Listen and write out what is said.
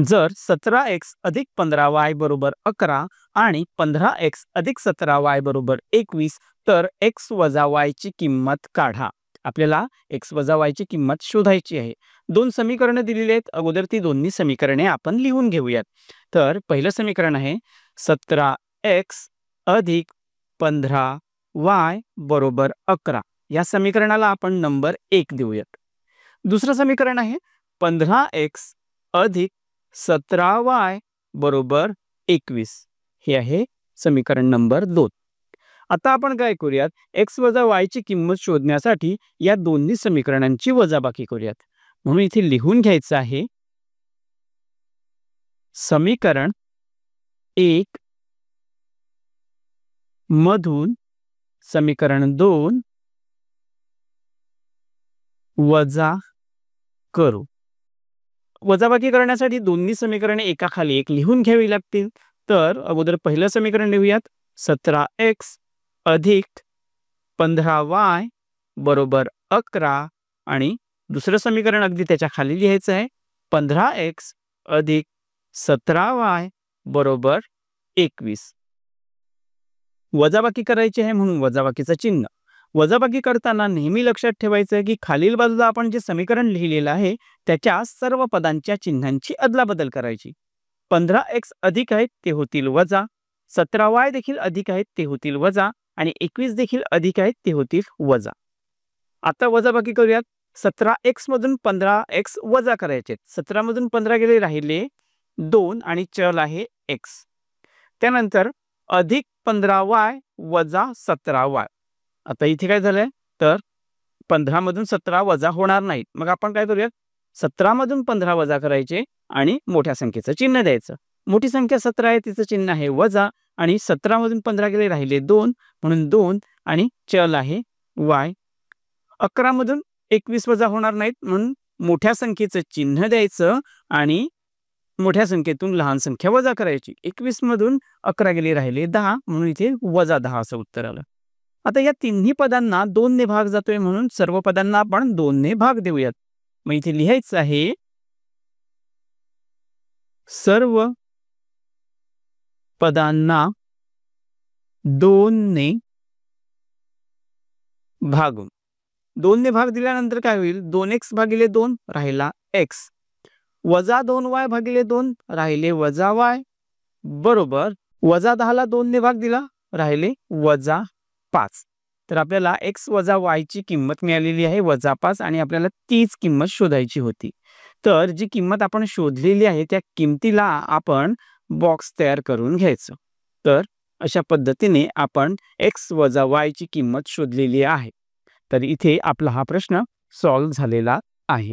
जर 17x अधिक 15y बरोबर 11 आणि 15x अधिक 17y बरोबर 21 तर x वजा y ची किंमत काढा. आपल्याला x वजा y ची किंमत शोधायची आहे. दोन समीकरणे दिलेली आहेत. अगोदर ती दोन्ही समीकरणे आपण लिहून घेऊयात. तर पहिलं समीकरण आहे 17x अधिक 15y बरोबर 11. या समीकरणाला आपण नंबर 1 देऊयात. दुसरं समीकरण आहे 15x अधिक 17y बरोबर 21. हे आहे समीकरण नंबर 2. आता आपण काय करूयात, x वजा y ची किंमत शोधण्यासाठी या दोन्ही समीकरणांची वजाबाकी करूयात. म्हणून इथे लिहून घ्यायचं आहे समीकरण 1 मधून समीकरण 2 वजा करू. वजाबाकी करण्यासाठी दोन्ही समीकरणे एकाखाली एक लिहून घ्यावी लागतील. तर अगोदर पहिलं समीकरण लिहूयात 17x अधिक 15y बरोबर 11 आणि दुसरं समीकरण अगदी त्याच्या खाली लिहायचं आहे 15x अधिक 17y बरोबर 21. वजाबाकी करायची आहे म्हणून वजाबाकीचं चिन्ह. वजाबाकी करताना नेहमी लक्षात ठेवायचं की खालील बाजूला आपण जे समीकरण लिहिलेलं आहे त्याच्या सर्व पदांच्या चिन्हांची अदलाबदल करायची. 15x अधिक आहेत ते होतील वजा, 17y देखील अधिक आहेत ते होतील वजा आणि 21 देखील अधिक आहेत ते होतील वजा. आता वजाबाकी करूयात. 17x मधून 15x वजा करायचे. 17 मधून 15 गेले राहिले 2 आणि चल आहे x. त्यानंतर अधिक 15y वजा 17y. आता इथे काय झालंय तर 15 मधून 17 वजा होणार नाहीत. मग आपण काय करूयात 17 मधून 15 वजा करायचे आणि मोठ्या संख्येचं चिन्ह द्यायचं. मोठी संख्या 17 आहे तिचं चिन्ह आहे वजा आणि 17 मधून 15 गेले राहिले 2 म्हणून 2 आणि चल आहे y. 11 मधून 21 वजा होणार नाहीत म्हणून मोठ्या संख्येचं चिन्ह द्यायचं आणि मोठ्या संख्येतून लहान संख्या वजा करायची. 21 मधून 11 गेले राहिले 10 म्हणून इथे वजा 10 असं उत्तर आलं. आता या तिन्ही पदांना 2 ने भाग जातोय म्हणून सर्व पदांना आपण 2 ने भाग देऊयात. मग इथे लिहायचं आहे सर्व पदांना 2 ने भागून. 2 ने भाग दिल्यानंतर काय होईल 2x भागिले 2 राहिला x वजा 2y भागिले 2 राहिले वजा y बरोबर वजा 10 ला 2 ने भाग दिला राहिले वजा 5. तर आपल्याला x वजा y ची किंमत मिळालेली आहे वजा 5 आणि आपल्याला तीच किंमत शोधायची होती. तर जी किंमत आपण शोधलेली आहे त्या किमतीला आपण बॉक्स तयार करून घ्यायचं. तर अशा पद्धतीने आपण x वजा y ची किंमत शोधलेली आहे. तर इथे आपला हा प्रश्न सॉल्व्ह झालेला आहे.